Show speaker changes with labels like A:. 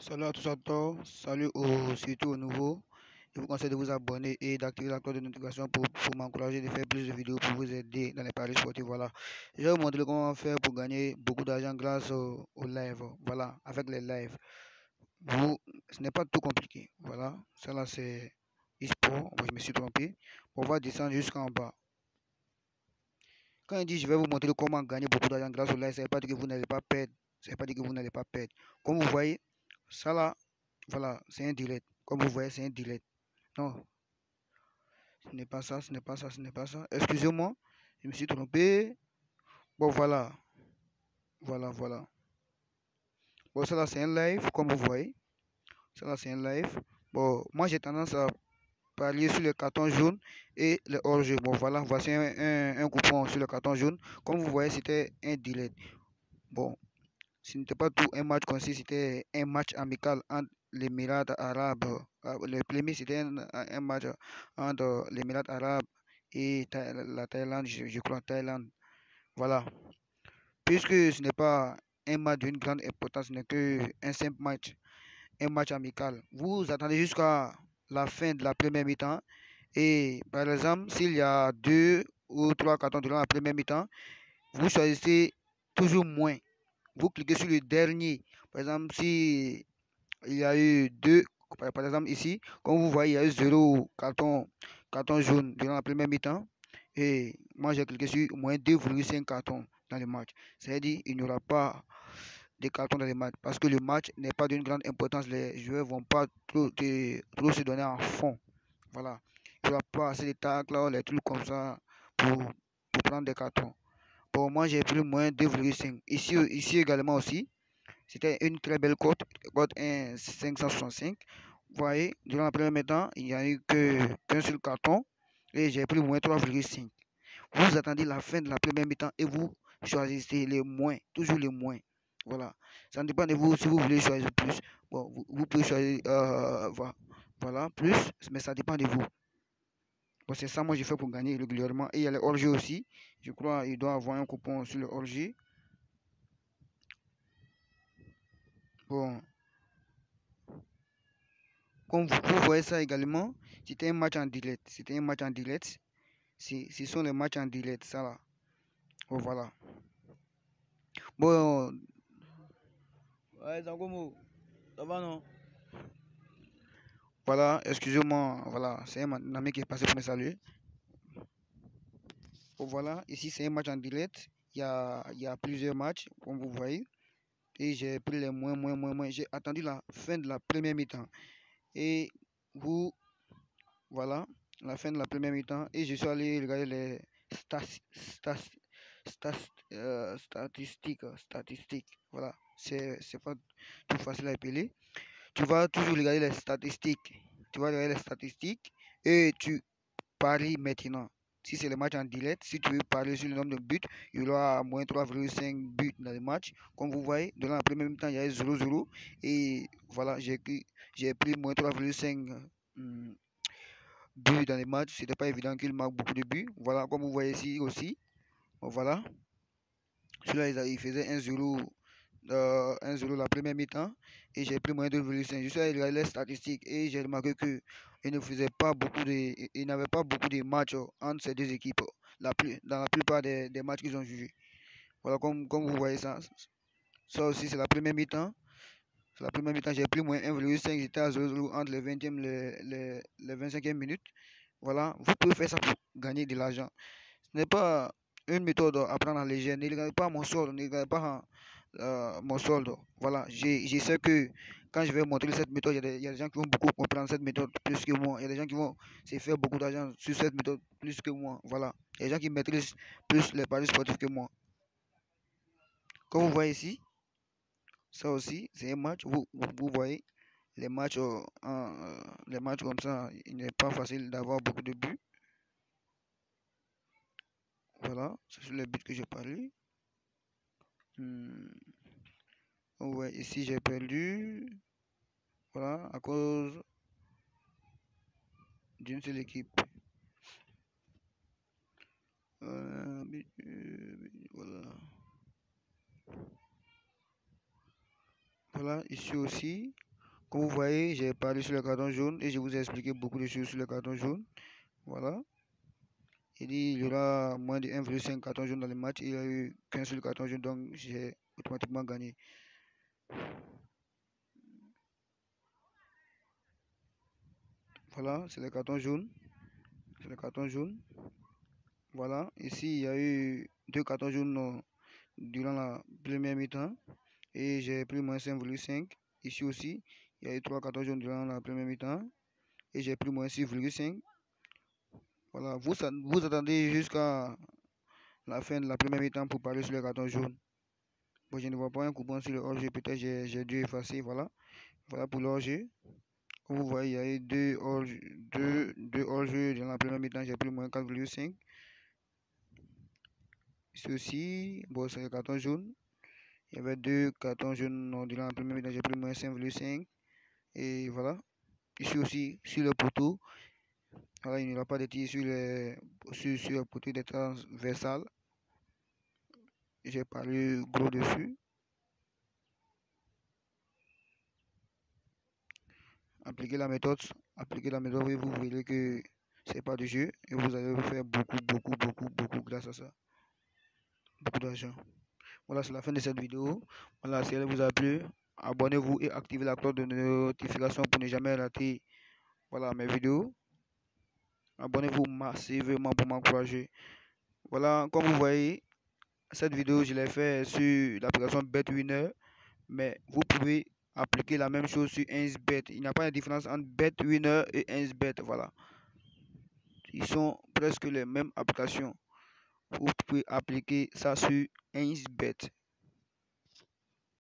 A: Salut à tous à tous, salut surtout aux nouveaux. Je vous conseille de vous abonner et d'activer la cloche de notification pour m'encourager de faire plus de vidéos pour vous aider dans les paris sportifs. Voilà. Je vais vous montrer comment faire pour gagner beaucoup d'argent grâce aux lives. Voilà, avec les lives. Ce n'est pas tout compliqué. Voilà, ça là c'est e-sport. Bon, je me suis trompé. On va descendre jusqu'en bas. Quand il dit je vais vous montrer comment gagner beaucoup d'argent grâce aux lives, ça ne veut pas dire que vous n'allez pas perdre. Ça ne veut pas dire que vous n'allez pas perdre. Comme vous voyez, ça là, voilà, c'est un direct. Comme vous voyez, c'est un direct. Non, ce n'est pas ça, ce n'est pas ça, ce n'est pas ça. Excusez-moi, je me suis trompé. Bon, voilà, voilà. Bon, ça là, c'est un live, comme vous voyez. Ça là, c'est un live. Bon, moi, j'ai tendance à parier sur le carton jaune et le hors-jeu. Bon, voilà, voici un coupon sur le carton jaune. Comme vous voyez, c'était un direct. Bon, ce n'était pas tout un match concis, c'était un match amical entre l'Émirat arabe. Le premier, c'était un match entre l'Émirat arabe et la Thaïlande, je crois, Thaïlande. Voilà. Puisque ce n'est pas un match d'une grande importance, ce n'est qu'un simple match, un match amical. Vous attendez jusqu'à la fin de la première mi-temps. Et par exemple, s'il y a deux ou trois cartons durant la première mi-temps, vous choisissez toujours moins. Vous cliquez sur le dernier. Par exemple, si il y a eu deux, par exemple ici, comme vous voyez, il y a eu zéro carton jaune durant la première mi-temps. Et moi, j'ai cliqué sur moins 2,5 cartons dans le match. C'est-à-dire qu'il n'y aura pas de cartons dans le match. Parce que le match n'est pas d'une grande importance. Les joueurs ne vont pas trop se donner en fond. Voilà. Il n'y aura pas assez de tacles, les trucs comme ça pour prendre des cartons. Pour moi, j'ai pris moins 2,5. Ici également aussi. C'était une très belle cote 1,565. Vous voyez, durant la première mi-temps, il n'y a eu qu'un seul carton et j'ai pris moins 3,5. Vous attendez la fin de la première mi-temps et vous choisissez les moins, toujours les moins. Voilà. Ça ne dépend de vous si vous voulez choisir plus. Bon, vous pouvez choisir voilà, plus, mais ça dépend de vous. Bon, c'est ça, moi, j'ai fait pour gagner régulièrement. Et il y a les hors aussi. Je crois qu'il doit avoir un coupon sur le hors-jeu. Bon, comme vous voyez ça également, c'était un match en direct. C'était un match en direct. Ce sont les matchs en direct, ça là. Bon, voilà. Bon, ouais, Zangomo, ça va non? Voilà, excusez-moi, voilà, c'est un ami qui est passé pour me saluer. Bon, voilà, ici c'est un match en direct. Il y a plusieurs matchs, comme vous voyez. Et j'ai pris les moins. J'ai attendu la fin de la première mi-temps. Et vous, voilà, la fin de la première mi-temps. Et je suis allé regarder les statistiques. Voilà, c'est pas tout facile à appeler. Tu vas toujours regarder les statistiques. Tu vas regarder les statistiques et tu paries maintenant. Si c'est le match en direct, si tu veux parier sur le nombre de buts, il y aura moins 3,5 buts dans le match. Comme vous voyez, dans la première mi-temps, il y a eu 0-0. Et voilà, j'ai pris moins 3,5 buts dans les matchs. C'était pas évident qu'il marque beaucoup de buts. Voilà, comme vous voyez ici aussi. Voilà. Celui-là, il faisait 1-0 1-0 la première mi-temps et j'ai pris moins de 2,5. Je suis allé regarder les statistiques et j'ai remarqué que il n'avait pas beaucoup de matchs entre ces deux équipes dans la plupart des matchs qu'ils ont jugés. Voilà, comme vous voyez ça. Ça aussi, c'est la première mi-temps. C'est la première mi-temps, j'ai pris moins 1,5. J'étais à 0 entre les 20e et les 25e minutes. Voilà, vous pouvez faire ça pour gagner de l'argent. Ce n'est pas une méthode à prendre en légère. Ne regardez pas mon solde, ne regardez pas mon solde. Voilà, je sais que quand je vais montrer cette méthode, il y a des gens qui vont beaucoup comprendre cette méthode plus que moi. Il y a des gens qui vont se faire beaucoup d'argent sur cette méthode plus que moi. Voilà, il y a des gens qui maîtrisent plus les paris sportifs que moi. Comme vous voyez ici, ça aussi, c'est un match. Vous voyez, les matchs comme ça, il n'est pas facile d'avoir beaucoup de buts. Voilà, ce sont les buts que j'ai parlé. Ouais, ici j'ai perdu. Voilà, à cause d'une seule équipe. Voilà. Voilà, ici aussi. Comme vous voyez, j'ai parlé sur le carton jaune et je vous ai expliqué beaucoup de choses sur le carton jaune. Voilà. Il dit il y aura moins de 1,5 carton jaune dans le match. Il n'y a eu qu'un seul carton jaune, donc j'ai automatiquement gagné. Voilà, c'est le carton jaune. C'est le carton jaune. Voilà, ici il y a eu 2 cartons jaunes durant la première mi-temps et j'ai pris moins 5,5. Ici aussi, il y a eu 3 cartons jaunes durant la première mi-temps et j'ai pris moins 6,5. Voilà, vous attendez jusqu'à la fin de la première mi-temps pour parler sur les cartons jaunes. Bon, je ne vois pas un coupon sur le hors-jeu, peut-être j'ai dû effacer. Voilà, voilà pour l'hors-jeu. Comme vous voyez, il y a eu 2 hors-jeu dans la première mi-temps, j'ai pris moins 4,5. Ici aussi, bon, c'est le carton jaune. Il y avait 2 cartons jaunes durant la première mi-temps, j'ai pris moins 5,5. Et voilà. Ici aussi, sur le poteau, voilà, il n'y aura pas de tir sur le poteau des transversales. J'ai parlé gros dessus. Appliquez la méthode et vous verrez que c'est pas du jeu et vous allez vous faire beaucoup grâce à ça. Beaucoup d'argent. Voilà, c'est la fin de cette vidéo. Voilà, si elle vous a plu, abonnez-vous et activez la cloche de notification pour ne jamais rater, voilà, mes vidéos. Abonnez-vous massivement pour m'encourager. Voilà, comme vous voyez, cette vidéo, je l'ai fait sur l'application BetWinner, mais vous pouvez appliquer la même chose sur 1xBet. Il n'y a pas de différence entre BetWinner et 1xBet. Voilà, ils sont presque les mêmes applications. Vous pouvez appliquer ça sur 1xBet.